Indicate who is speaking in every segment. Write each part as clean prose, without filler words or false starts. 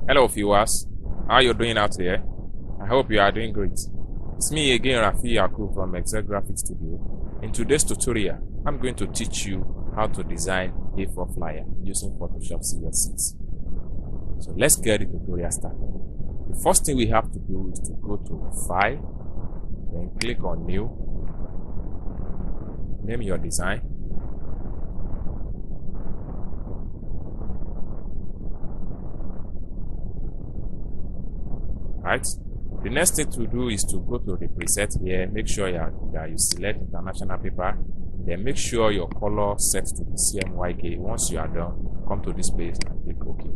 Speaker 1: Hello viewers, how you doing out there? I hope you are doing great. It's me again, Rafi Yaku from Excel Graphics Studio. In today's tutorial, I'm going to teach you how to design A4 flyer using Photoshop CS6. So let's get the tutorial started. The first thing we have to do is to go to File, then click on New, name your design. Right. The next thing to do is to go to the preset here. Make sure that you select international paper. Then make sure your color set to the CMYK. Once you are done, come to this place and click OK.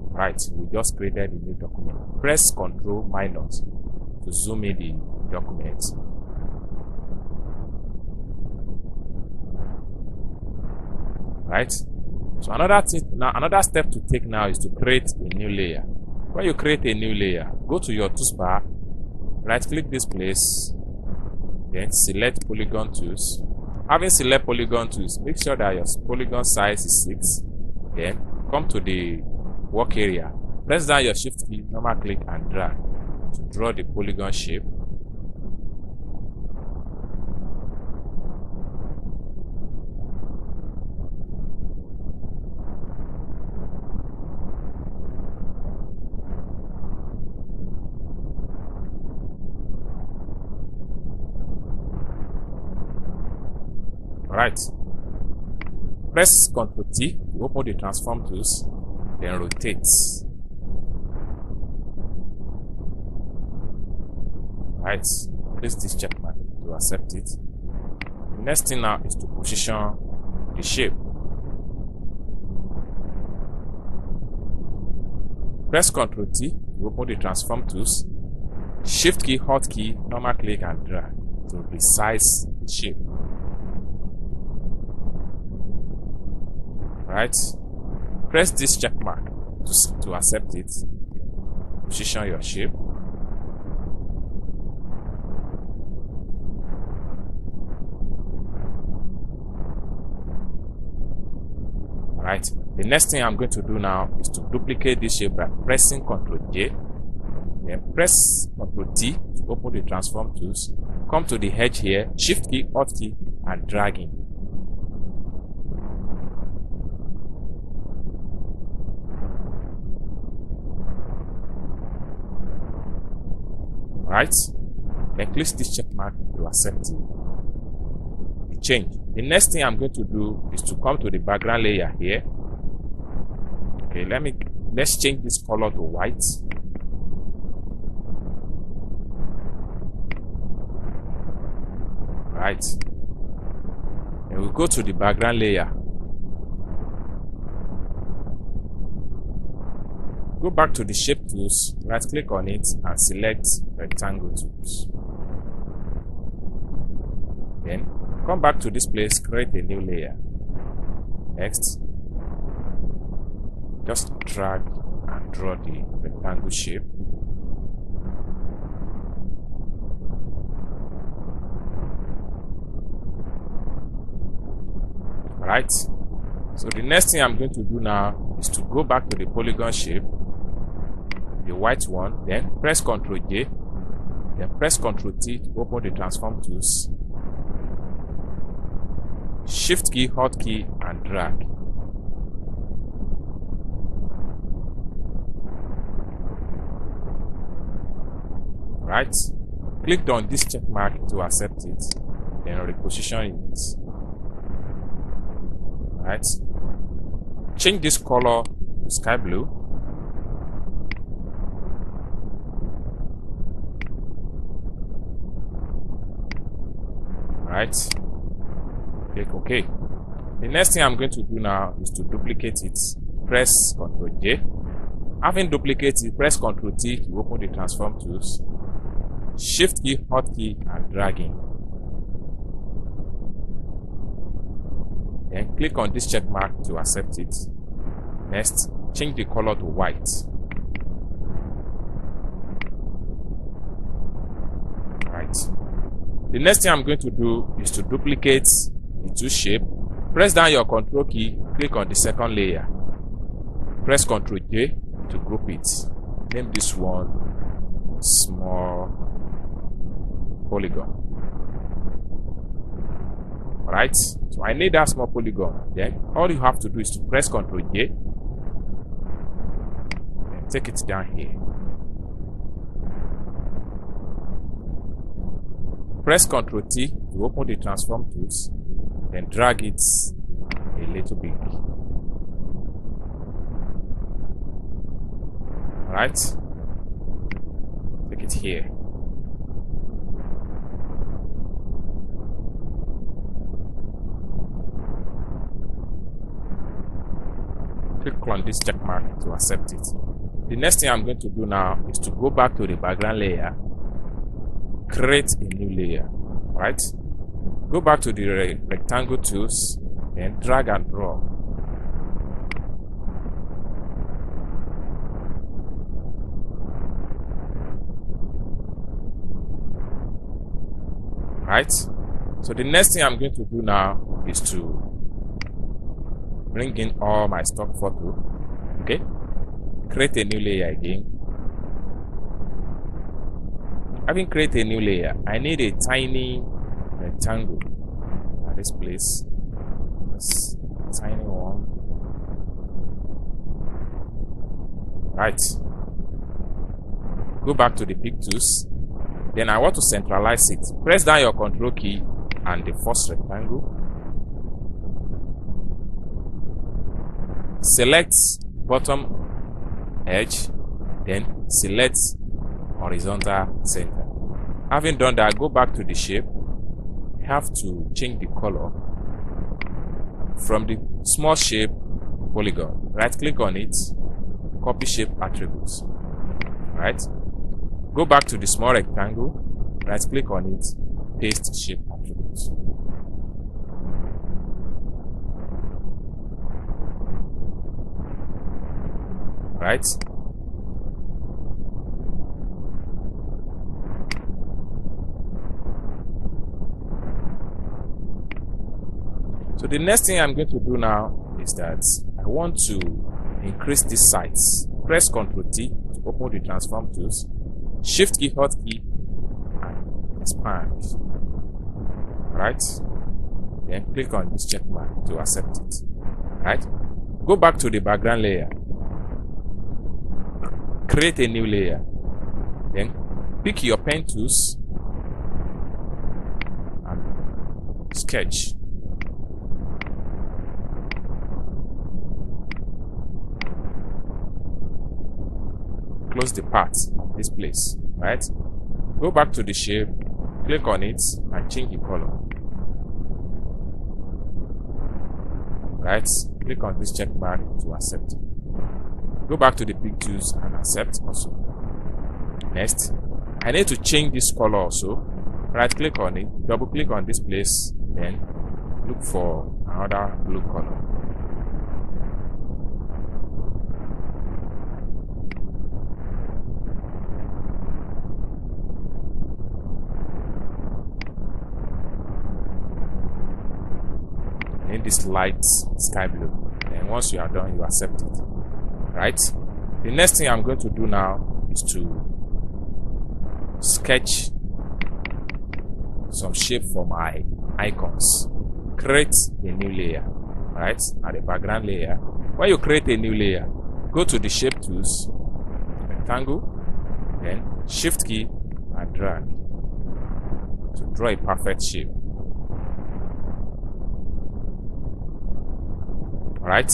Speaker 1: Right. We just created a new document. Press Ctrl- to zoom in the document. Right. So another step to take now is to create a new layer. When you create a new layer, go to your toolbar, right click this place, then select polygon tools. Having select polygon tools, make sure that your polygon size is 6. Then come to the work area, press down your shift key, normal click and drag to draw the polygon shape. Right. Press Ctrl T to open the transform tools, then rotate. Right. Place this check mark to accept it. The next thing now is to position the shape. Press Ctrl T to open the transform tools. Shift key, hotkey, normal click and drag to resize the shape. Right, press this check mark to accept it. Position your shape. Right, the next thing I'm going to do now is to duplicate this shape by pressing Ctrl J, then press Ctrl T to open the transform tools. Come to the edge here, shift key, hotkey and drag in. Right, then click this check mark to accept the change. The next thing I'm going to do is to come to the background layer here. Okay, let's change this color to white. Right, and we'll go to the background layer. Go back to the shape tools, right click on it and select rectangle tools. Then come back to this place, create a new layer. Next, just drag and draw the rectangle shape. Alright, so the next thing I'm going to do now is to go back to the polygon shape, the white one, then press Ctrl J, then press Ctrl T to open the transform tools. Shift key, hotkey and drag. Right, click on this check mark to accept it, then reposition it. Right, change this color to sky blue. Right, click OK. The next thing I'm going to do now is to duplicate it. Press Ctrl J. Having duplicated it, press Ctrl T to open the transform tools. Shift key, hotkey and drag in. Then click on this check mark to accept it. Next, change the color to white. Right. The next thing I'm going to do is to duplicate the two shape. Press down your Ctrl key, click on the second layer. Press Ctrl J to group it. Name this one small polygon. Alright, so I need that small polygon. Then all you have to do is to press Ctrl J and take it down here. Press Ctrl T to open the transform tools, then drag it a little bit. Alright, take it here. Click on this check mark to accept it. The next thing I'm going to do now is to go back to the background layer, create a new layer. Right? Go back to the rectangle tools and drag and draw. Right? So the next thing I'm going to do now is to bring in all my stock photo. Okay? Create a new layer again. Having created a new layer, I need a tiny rectangle at this place. This tiny one. Right. Go back to the pick tools. Then I want to centralize it. Press down your Control key and the first rectangle. Select bottom edge, then select horizontal center. Having done that, go back to the shape. You have to change the color from the small shape polygon. Right click on it, copy shape attributes. Right? Go back to the small rectangle, right click on it, paste shape attributes. Right? So the next thing I'm going to do now is that I want to increase this size. Press Ctrl T to open the transform tools. Shift key, hotkey, and expand. Right? Then click on this check mark to accept it. Right? Go back to the background layer. Create a new layer. Then pick your pen tools and sketch. Close the part of this place, right? Go back to the shape, click on it, and change the color. Right? Click on this check mark to accept. Go back to the pick tools and accept also. Next, I need to change this color also. Right click on it, double click on this place, then look for another blue color. In this light sky blue, and once you are done, you accept it. Right? The next thing I'm going to do now is to sketch some shape for my icons. Create a new layer. Right? At the background layer. When you create a new layer, go to the shape tools, rectangle, then shift key and drag to draw a perfect shape. Right?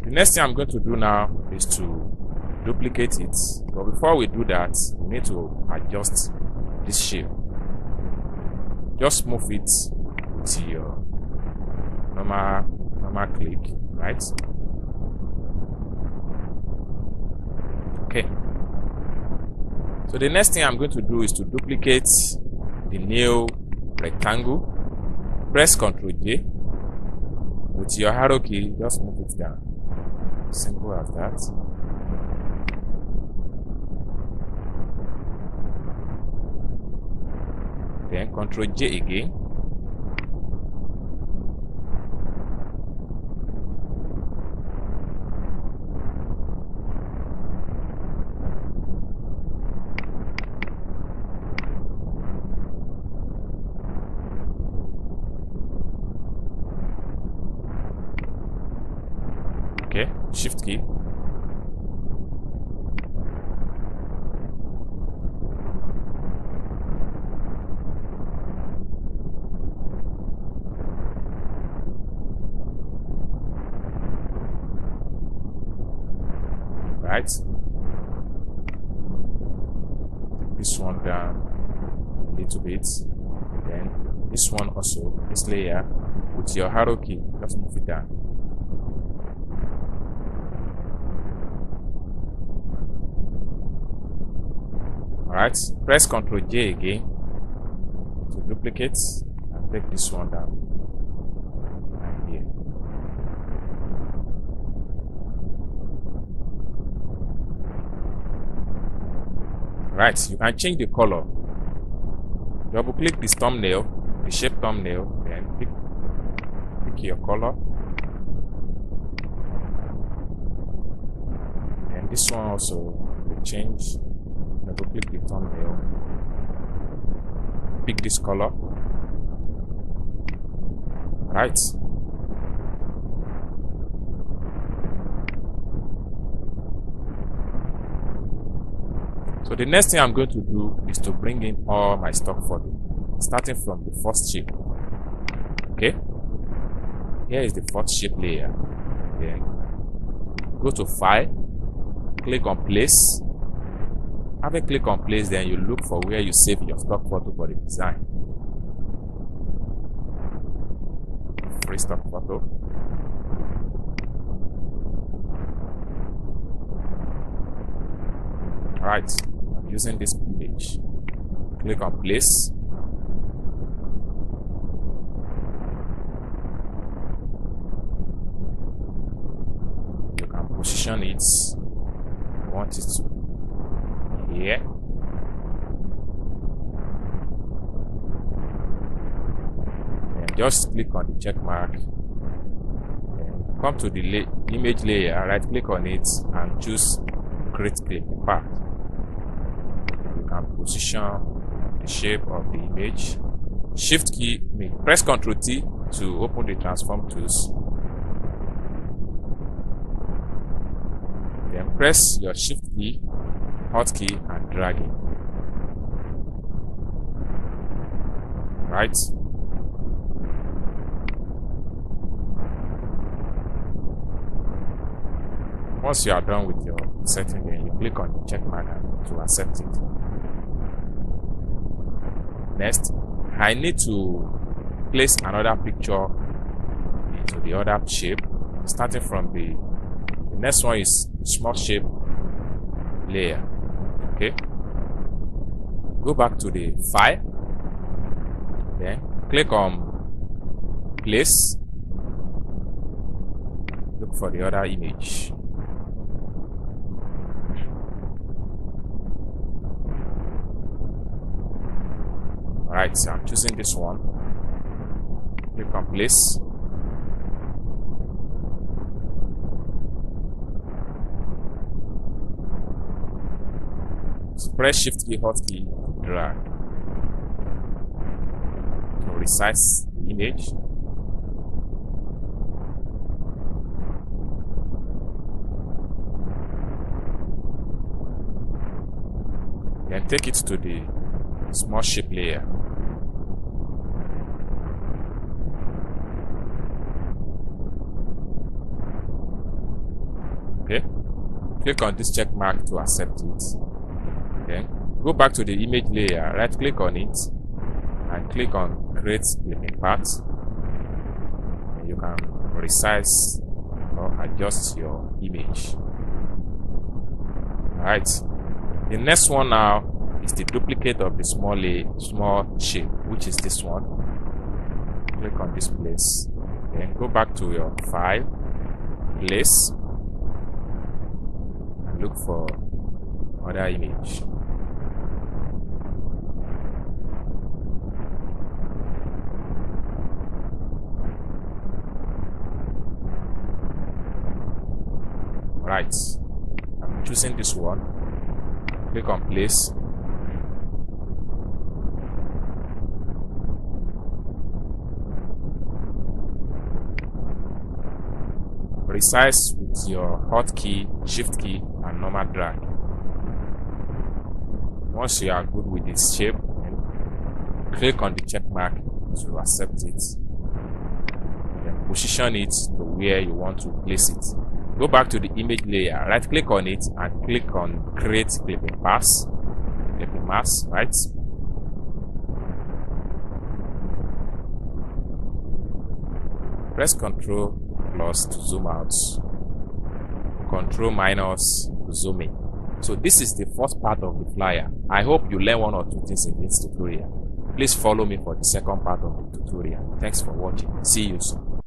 Speaker 1: The next thing I'm going to do now is to duplicate it. But before we do that, we need to adjust this shape. Just move it to your normal click, right? Okay. So the next thing I'm going to do is to duplicate the new rectangle. Press Ctrl J. With your arrow key, just move it down. Simple as that. Then Ctrl J again. Okay, shift key. Right, this one down a little bit, then this one also, this layer, with your arrow key, just move it down. Alright, press Ctrl J again to duplicate and take this one down. And here. Right, you can change the color. Double click this thumbnail, the shape thumbnail, then pick your color. And this one also will change. Double click the thumbnail, pick this color. Right. So the next thing I'm going to do is to bring in all my stock photo, starting from the first shape. Okay, here is the first shape layer. Then go to File, click on Place. Have a click on Place, then you look for where you save your stock photo for the design. Free stock photo. Alright, I'm using this image. Click on Place. You can position it. You want it to here. And just click on the check mark. And come to the image layer, right click on it and choose Create Clipping Path. You can position the shape of the image. Shift key, press Ctrl T to open the transform tools. Then press your shift key, hotkey, and drag it. Right. Once you are done with your setting, then you click on the check mark to accept it. Next, I need to place another picture into the other shape, starting from the next one is small shape layer. Okay, go back to the File, then click on Place, look for the other image. Alright, so I'm choosing this one. Click on Place. Press Shift key, hotkey, drag to resize the image. Then take it to the small shape layer. Okay, click on this check mark to accept it. Then go back to the image layer, right click on it and click on Create Clipping Path. And you can resize or adjust your image. Alright, the next one now is the duplicate of the small shape, which is this one. Click on this place, then go back to your File, Place, and look for other image. Right, I'm choosing this one. Click on Place. resize with your hotkey, shift key, and normal drag. Once you are good with this shape, click on the check mark to accept it. Then position it to where you want to place it. Go back to the image layer, right click on it and click on create clipping path. Clipping mask, right? Press Ctrl plus to zoom out. Ctrl minus to zoom in. So this is the first part of the flyer. I hope you learn one or two things in this tutorial. Please follow me for the second part of the tutorial. Thanks for watching. See you soon.